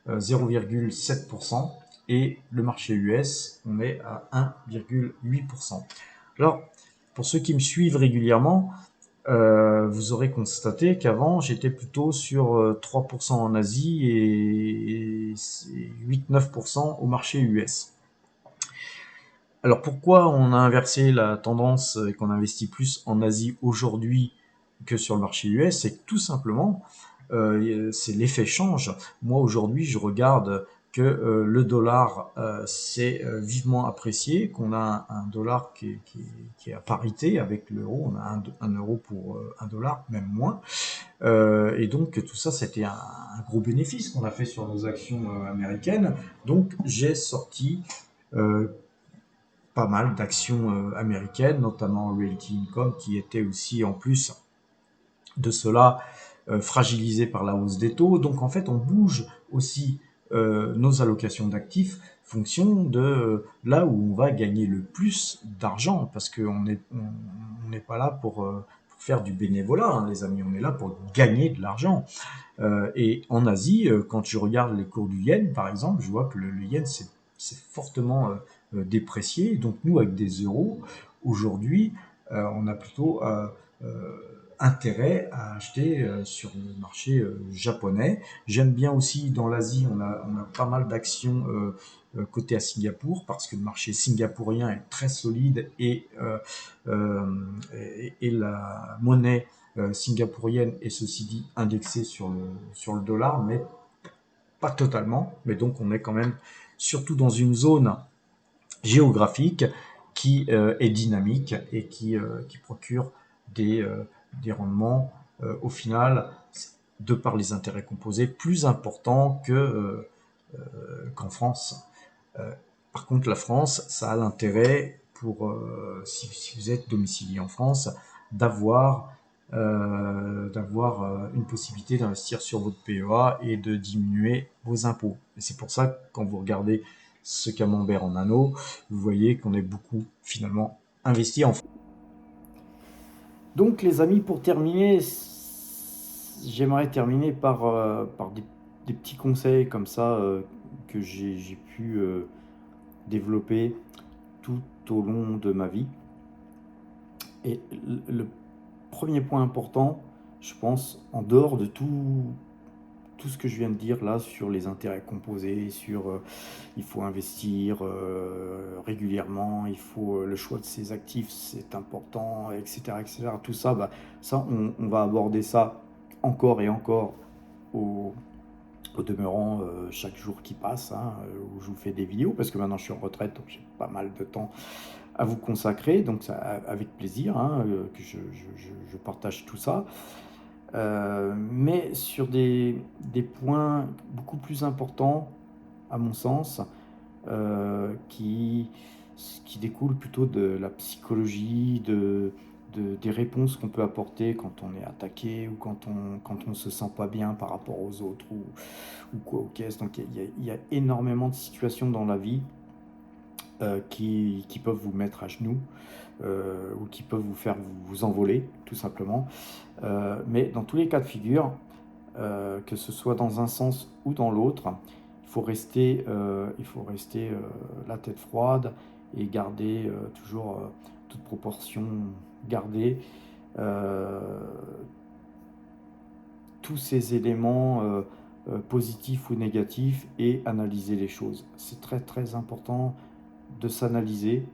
0,7% et le marché US, on est à 1,8%. Alors, pour ceux qui me suivent régulièrement, vous aurez constaté qu'avant, j'étais plutôt sur 3% en Asie et 8-9% au marché US. Alors pourquoi on a inversé la tendance et qu'on investit plus en Asie aujourd'hui que sur le marché US, c'est que tout simplement, c'est l'effet change. Moi aujourd'hui, je regarde que le dollar s'est vivement apprécié, qu'on a un dollar qui est à parité avec l'euro, on a un euro pour un dollar, même moins. Et donc tout ça, c'était un gros bénéfice qu'on a fait sur nos actions américaines. Donc j'ai sorti euh, pas mal d'actions américaines, notamment Realty Income, qui était aussi en plus de cela fragilisé par la hausse des taux. Donc en fait, on bouge aussi nos allocations d'actifs fonction de là où on va gagner le plus d'argent, parce qu'on n'est pas là pour faire du bénévolat, hein, les amis, on est là pour gagner de l'argent. Et en Asie, quand je regarde les cours du yen, par exemple, je vois que le yen c'est fortement déprécié. Donc nous, avec des euros, aujourd'hui, on a plutôt intérêt à acheter sur le marché japonais. J'aime bien aussi dans l'Asie, on a pas mal d'actions côté à Singapour parce que le marché singapourien est très solide et la monnaie singapourienne est ceci dit indexée sur le dollar, mais pas totalement. Mais donc on est quand même surtout dans une zone géographique qui est dynamique et qui procure des, euh, des rendements au final, de par les intérêts composés, plus importants qu'en France. Euh, Par contre, la France, ça a l'intérêt pour, si vous êtes domicilié en France, d'avoir une possibilité d'investir sur votre PEA et de diminuer vos impôts. Et c'est pour ça que quand vous regardez ce camembert en anneau, vous voyez qu'on est beaucoup finalement investi en France. Donc les amis, pour terminer, j'aimerais terminer par des petits conseils comme ça que j'ai pu développer tout au long de ma vie. Et le premier point important, je pense, en dehors de tout ce que je viens de dire là sur les intérêts composés, sur il faut investir régulièrement, il faut le choix de ses actifs, c'est important, etc., etc. Tout ça, ça on va aborder ça encore et encore au, au demeurant chaque jour qui passe, hein, où je vous fais des vidéos, parce que maintenant je suis en retraite, donc j'ai pas mal de temps à vous consacrer, donc ça, avec plaisir hein, que je partage tout ça. Mais sur des points beaucoup plus importants, à mon sens, qui découle plutôt de la psychologie, des réponses qu'on peut apporter quand on est attaqué ou quand on se sent pas bien par rapport aux autres ou quoi aux caisses. Donc il y a énormément de situations dans la vie qui peuvent vous mettre à genoux ou qui peuvent vous faire vous envoler, tout simplement. Mais dans tous les cas de figure, que ce soit dans un sens ou dans l'autre, il faut rester la tête froide et garder toujours toute proportion gardée. euh, Tous ces éléments positifs ou négatifs et analyser les choses. C'est très très important de s'analyser,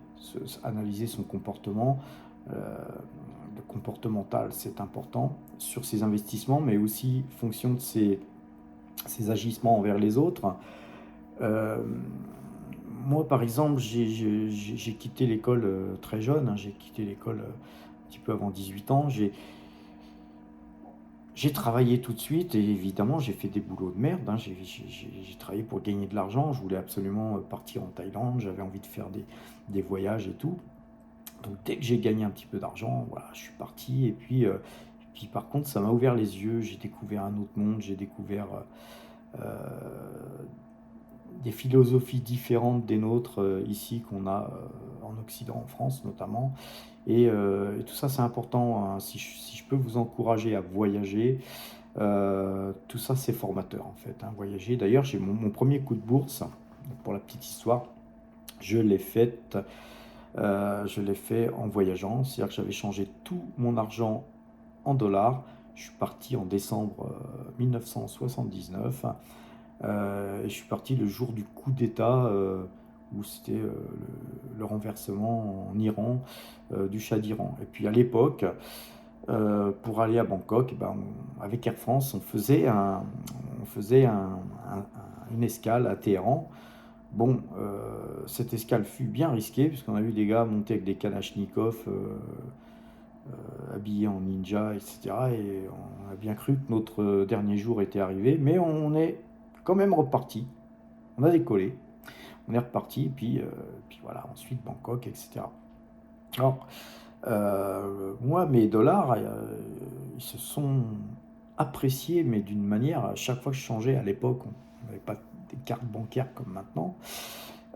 analyser son comportement. Le comportemental, c'est important sur ses investissements, mais aussi fonction de ses agissements envers les autres. Euh, Moi, par exemple, j'ai quitté l'école très jeune, hein, j'ai quitté l'école un petit peu avant 18 ans. J'ai travaillé tout de suite et évidemment, j'ai fait des boulots de merde. Hein. J'ai travaillé pour gagner de l'argent. Je voulais absolument partir en Thaïlande, j'avais envie de faire des voyages et tout. Donc, dès que j'ai gagné un petit peu d'argent, voilà, je suis parti. Et puis par contre, ça m'a ouvert les yeux. J'ai découvert un autre monde, j'ai découvert des philosophies différentes des nôtres ici qu'on a en Occident, en France notamment. Et tout ça, c'est important. Hein. Si je peux vous encourager à voyager, tout ça, c'est formateur en fait. Hein, voyager. D'ailleurs, j'ai mon premier coup de bourse, pour la petite histoire, je l'ai fait, je l'ai fait en voyageant. C'est-à-dire que j'avais changé tout mon argent en dollars. Je suis parti en décembre 1979. Et je suis parti le jour du coup d'État où c'était le renversement en Iran du Shah d'Iran. Et puis à l'époque, pour aller à Bangkok. Ben, avec Air France, on faisait une escale à Téhéran. Bon, cette escale fut bien risquée, puisqu'on a vu des gars monter avec des kalachnikovs habillés en ninja, etc. Et on a bien cru que notre dernier jour était arrivé, mais on est quand même reparti. On a décollé, on est reparti, et puis voilà, ensuite Bangkok, etc. Alors, moi, mes dollars, ils se sont appréciés, mais d'une manière, à chaque fois que je changeais, à l'époque, on n'avait pas des cartes bancaires comme maintenant.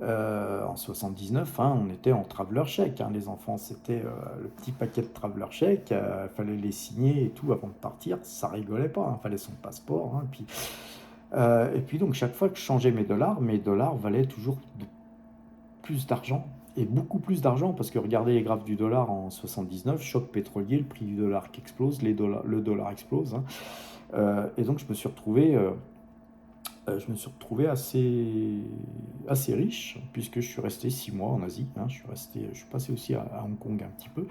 En 79, hein, on était en traveler check, hein, les enfants, c'était le petit paquet de traveler check, il fallait les signer et tout avant de partir, ça rigolait pas, il fallait son passeport, hein, et puis donc chaque fois que je changeais mes dollars valaient toujours plus d'argent, et beaucoup plus d'argent, parce que regardez les graphes du dollar en 79, choc pétrolier, le prix du dollar qui explose, le dollar explose, hein. Et donc je me suis retrouvé assez riche, puisque je suis resté 6 mois en Asie, hein. Je suis passé aussi à Hong Kong un petit peu,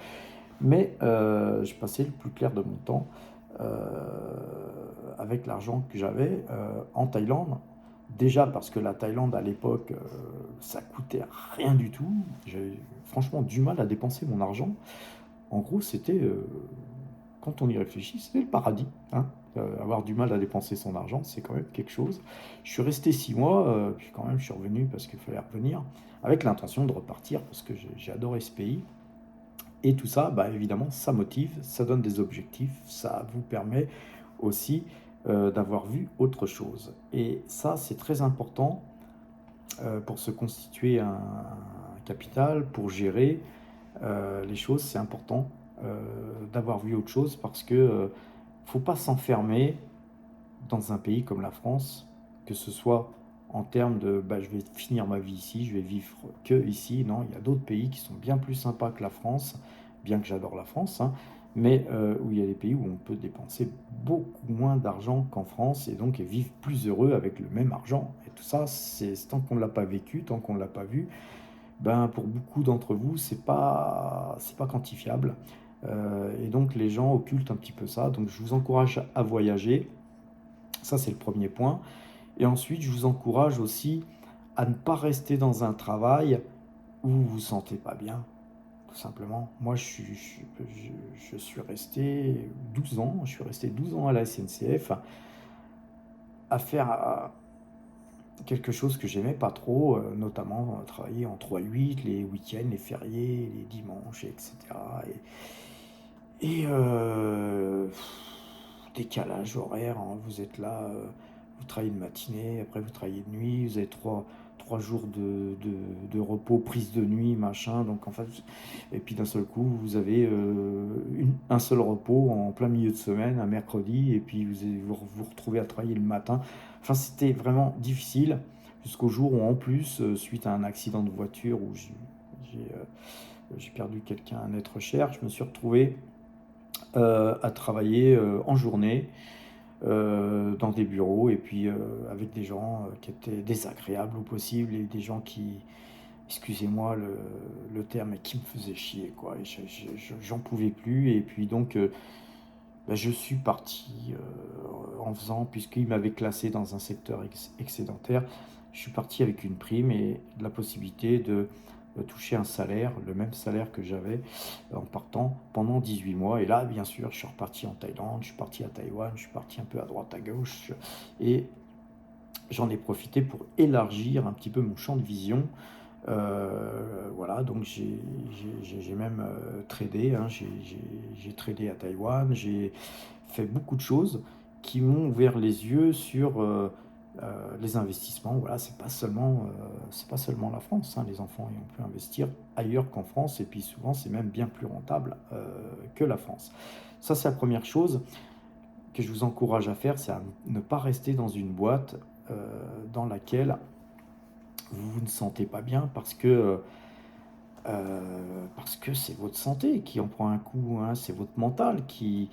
mais je passais le plus clair de mon temps avec l'argent que j'avais en Thaïlande. Déjà parce que la Thaïlande à l'époque, ça coûtait rien du tout. J'avais franchement du mal à dépenser mon argent. En gros, c'était, quand on y réfléchit, c'était le paradis, hein. Avoir du mal à dépenser son argent, c'est quand même quelque chose. Je suis resté 6 mois, puis quand même je suis revenu parce qu'il fallait revenir, avec l'intention de repartir parce que j'ai adoré ce pays. Et tout ça, bah, évidemment, ça motive, ça donne des objectifs, ça vous permet aussi d'avoir vu autre chose. Et ça, c'est très important pour se constituer un capital, pour gérer les choses, c'est important d'avoir vu autre chose, parce que faut pas s'enfermer dans un pays comme la France, que ce soit en termes de bah, je vais finir ma vie ici, je vais vivre que ici. Non, il y a d'autres pays qui sont bien plus sympas que la France, bien que j'adore la France, hein, mais où il y a des pays où on peut dépenser beaucoup moins d'argent qu'en France, et donc et vivre plus heureux avec le même argent. Et tout ça, c'est tant qu'on ne l'a pas vécu, tant qu'on ne l'a pas vu, ben, pour beaucoup d'entre vous, c'est pas quantifiable. Et donc les gens occultent un petit peu ça. Donc je vous encourage à voyager. Ça, c'est le premier point. Et ensuite, je vous encourage aussi à ne pas rester dans un travail où vous vous sentez pas bien, tout simplement. Moi, je suis resté 12 ans, je suis resté 12 ans à la SNCF à faire quelque chose que j'aimais pas trop, notamment travailler en 3-8, les week-ends, les fériés, les dimanches, etc. Décalage horaire, hein, vous êtes là, vous travaillez de matinée, après vous travaillez de nuit, vous avez trois jours de repos, prise de nuit, machin, donc en fait, et puis d'un seul coup, vous avez un seul repos en plein milieu de semaine, un mercredi, et puis vous retrouvez à travailler le matin. Enfin, c'était vraiment difficile, jusqu'au jour où en plus, suite à un accident de voiture où j'ai perdu quelqu'un, un être cher, je me suis retrouvé à travailler en journée dans des bureaux, et puis avec des gens qui étaient désagréables au possible, et des gens qui, excusez-moi le terme, mais qui me faisaient chier, quoi. Et j'en pouvais plus, et puis donc bah, je suis parti en faisant, puisqu'il m'avait classé dans un secteur excédentaire, je suis parti avec une prime et la possibilité de toucher un salaire, le même salaire que j'avais en partant pendant 18 mois. Et là, bien sûr, je suis reparti en Thaïlande, je suis parti à Taïwan, je suis parti un peu à droite, à gauche, et j'en ai profité pour élargir un petit peu mon champ de vision. Voilà, donc j'ai même tradé, hein, j'ai tradé à Taïwan, j'ai fait beaucoup de choses qui m'ont ouvert les yeux sur les investissements. Voilà, c'est pas seulement la France, hein, les enfants, et on peut investir ailleurs qu'en France, et puis souvent c'est même bien plus rentable que la France. Ça, c'est la première chose que je vous encourage à faire, c'est à ne pas rester dans une boîte dans laquelle vous vous ne sentez pas bien, parce que c'est votre santé qui en prend un coup, hein, c'est votre mental qui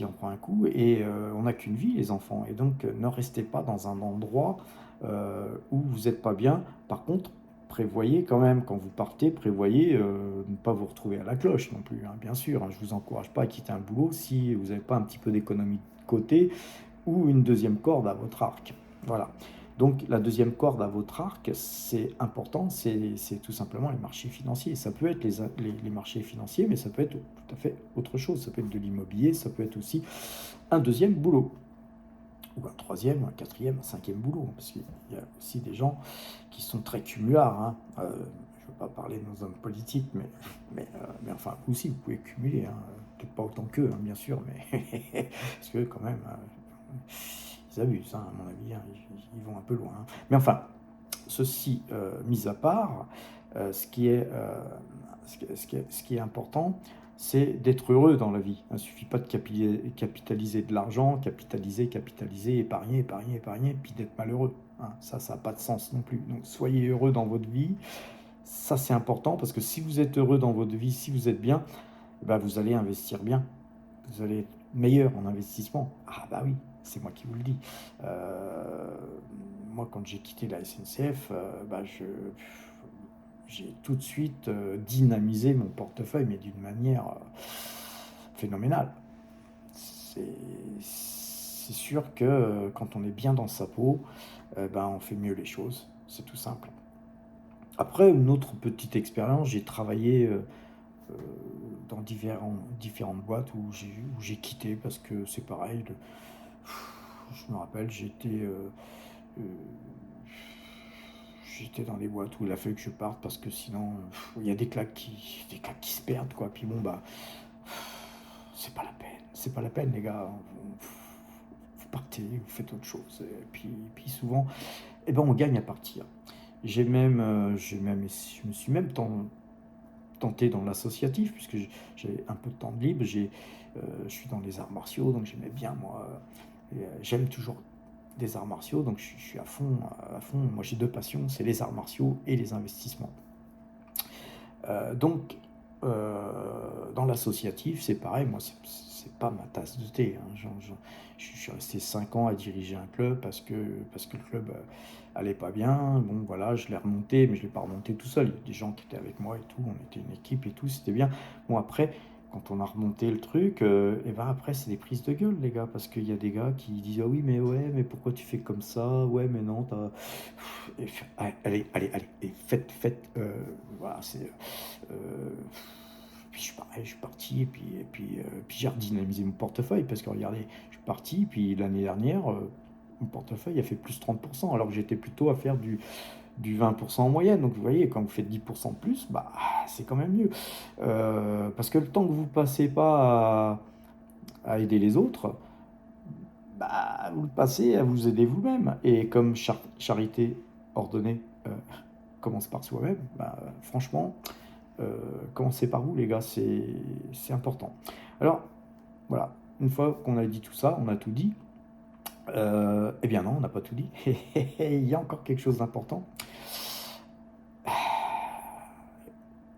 en prend un coup, et on n'a qu'une vie, les enfants, et donc ne restez pas dans un endroit où vous n'êtes pas bien. Par contre, prévoyez quand même, quand vous partez, prévoyez ne pas vous retrouver à la cloche non plus, hein, bien sûr. Hein, je ne vous encourage pas à quitter un boulot si vous n'avez pas un petit peu d'économie de côté ou une deuxième corde à votre arc. Voilà. Donc la deuxième corde à votre arc, c'est important, c'est tout simplement les marchés financiers. Ça peut être les marchés financiers, mais ça peut être tout à fait autre chose. Ça peut être de l'immobilier, ça peut être aussi un deuxième boulot, ou un troisième, ou un quatrième, un cinquième boulot. Parce qu'il y a aussi des gens qui sont très cumulards. Hein. Je ne veux pas parler de nos hommes politiques, mais enfin, vous aussi, vous pouvez cumuler. Hein. Peut-être pas autant qu'eux, hein, bien sûr, mais parce que quand même... ils abusent, hein, à mon avis, hein, ils vont un peu loin. Hein. Mais enfin, ceci mis à part, ce qui est important, c'est d'être heureux dans la vie. Il ne suffit pas de capitaliser de l'argent, capitaliser, épargner, puis d'être malheureux. Hein. Ça n'a pas de sens non plus. Donc soyez heureux dans votre vie. Ça, c'est important parce que si vous êtes heureux dans votre vie, si vous êtes bien, eh ben, vous allez investir bien. Vous allez être meilleur en investissement. Ah bah oui, c'est moi qui vous le dis. Moi, quand j'ai quitté la SNCF, j'ai tout de suite dynamisé mon portefeuille, mais d'une manière phénoménale. C'est sûr que quand on est bien dans sa peau, on fait mieux les choses. C'est tout simple. Après, une autre petite expérience, j'ai travaillé dans différentes boîtes où j'ai quitté parce que c'est pareil. Je me rappelle, j'étais dans les boîtes où il a fallu que je parte parce que sinon il y a des claques qui se perdent, quoi. Puis bon, c'est pas la peine. C'est pas la peine, les gars. Vous partez, vous faites autre chose. Et puis souvent, on gagne à partir. Je me suis même tenté dans l'associatif, puisque j'ai un peu de temps de libre. Je suis dans les arts martiaux, donc j'aimais bien, moi. J'aime toujours des arts martiaux, donc je suis à fond. Moi, j'ai deux passions, c'est les arts martiaux et les investissements. Donc, dans l'associatif, c'est pareil, moi, c'est pas ma tasse de thé. Hein. Je suis resté 5 ans à diriger un club parce que le club allait pas bien. Bon, voilà, je l'ai remonté, mais je l'ai pas remonté tout seul. Il y a des gens qui étaient avec moi et tout, on était une équipe et tout, c'était bien. Bon, après, quand on a remonté le truc, après, c'est des prises de gueule, les gars, parce qu'il y a des gars qui disent ah oui, mais ouais, mais pourquoi tu fais comme ça? Ouais, mais non, allez, et faites, voilà, c'est. Puis je suis parti, et puis j'ai redynamisé mon portefeuille, parce que regardez, je suis parti, puis l'année dernière, mon portefeuille a fait plus 30%, alors que j'étais plutôt à faire du 20% en moyenne. Donc vous voyez, quand vous faites 10% de plus, c'est quand même mieux. Parce que le temps que vous passez pas à aider les autres, vous le passez à vous aider vous-même. Et comme charité ordonnée commence par soi-même, franchement, commencez par vous, les gars, c'est important. Alors, voilà, une fois qu'on a dit tout ça, on a tout dit. Eh bien non, on n'a pas tout dit. Il y a encore quelque chose d'important.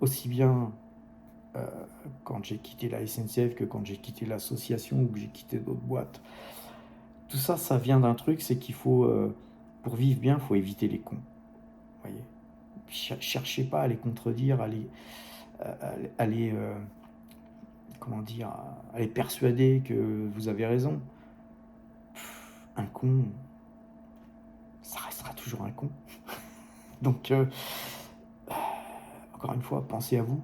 Aussi bien quand j'ai quitté la SNCF que quand j'ai quitté l'association ou que j'ai quitté d'autres boîtes. Tout ça, ça vient d'un truc, c'est qu'il faut, pour vivre bien, il faut éviter les cons. Voyez, cherchez pas à les contredire, à les comment dire, à les persuader que vous avez raison. Un con, ça restera toujours un con. Donc, encore une fois, pensez à vous.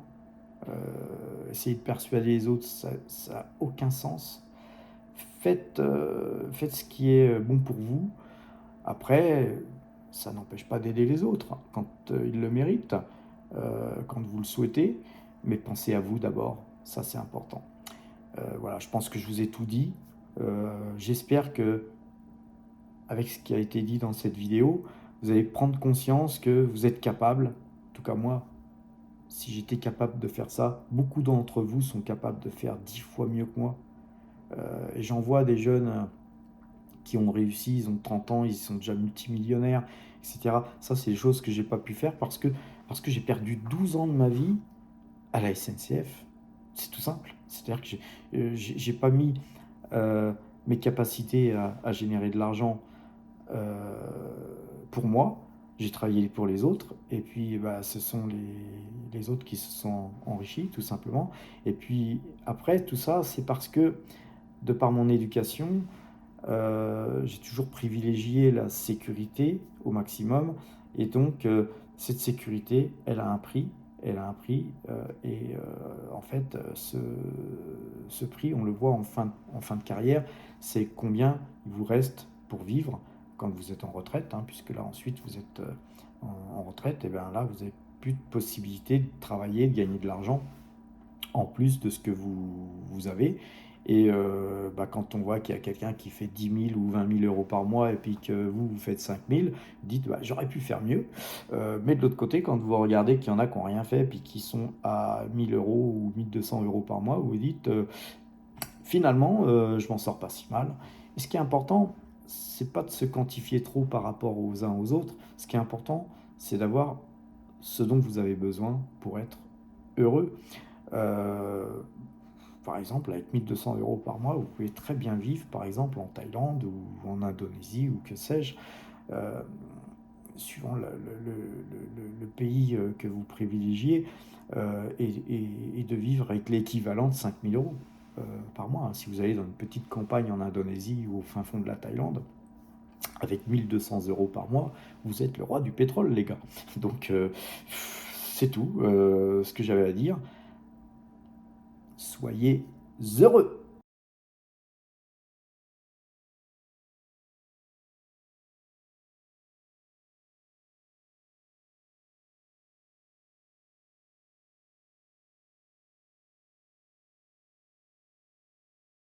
Essayez de persuader les autres, ça n'a aucun sens. Faites ce qui est bon pour vous. Après, ça n'empêche pas d'aider les autres quand ils le méritent, quand vous le souhaitez, mais pensez à vous d'abord, ça c'est important. Voilà, je pense que je vous ai tout dit. J'espère que, avec ce qui a été dit dans cette vidéo, vous allez prendre conscience que vous êtes capable, en tout cas moi, si j'étais capable de faire ça, beaucoup d'entre vous sont capables de faire 10 fois mieux que moi. Et j'en vois des jeunes qui ont réussi, ils ont 30 ans, ils sont déjà multimillionnaires, etc. Ça, c'est des choses que j'ai pas pu faire parce que j'ai perdu 12 ans de ma vie à la SNCF. C'est tout simple. C'est-à-dire que j'ai pas mis mes capacités à générer de l'argent pour moi. j'ai travaillé pour les autres, et puis bah, ce sont les autres qui se sont enrichis, tout simplement. Et puis après, tout ça, c'est parce que, de par mon éducation, j'ai toujours privilégié la sécurité au maximum. Et donc, cette sécurité, elle a un prix. Elle a un prix. En fait, ce prix, on le voit en fin de carrière, c'est combien il vous reste pour vivre quand vous êtes en retraite, hein, puisque là, ensuite, vous êtes en retraite. Et bien là, vous n'avez plus de possibilité de travailler, de gagner de l'argent en plus de ce que vous avez. Et bah, quand on voit qu'il y a quelqu'un qui fait 10 000 ou 20 000 € par mois et puis que vous faites 5 000, vous dites bah, j'aurais pu faire mieux. Mais de l'autre côté, quand vous regardez qu'il y en a qui n'ont rien fait et puis qui sont à 1 000 € ou 1 200 € par mois, vous vous dites finalement, je m'en sors pas si mal. Et ce qui est important, c'est pas de se quantifier trop par rapport aux uns aux autres. Ce qui est important, c'est d'avoir ce dont vous avez besoin pour être heureux. Euh, Par exemple, avec 1 200 € par mois, vous pouvez très bien vivre, par exemple, en Thaïlande ou en Indonésie ou que sais-je, euh, suivant le pays que vous privilégiez, et de vivre avec l'équivalent de 5 000 € par mois, hein. Si vous allez dans une petite campagne en Indonésie ou au fin fond de la Thaïlande, avec 1 200 € par mois, vous êtes le roi du pétrole, les gars. Donc, c'est tout ce que j'avais à dire. Soyez heureux!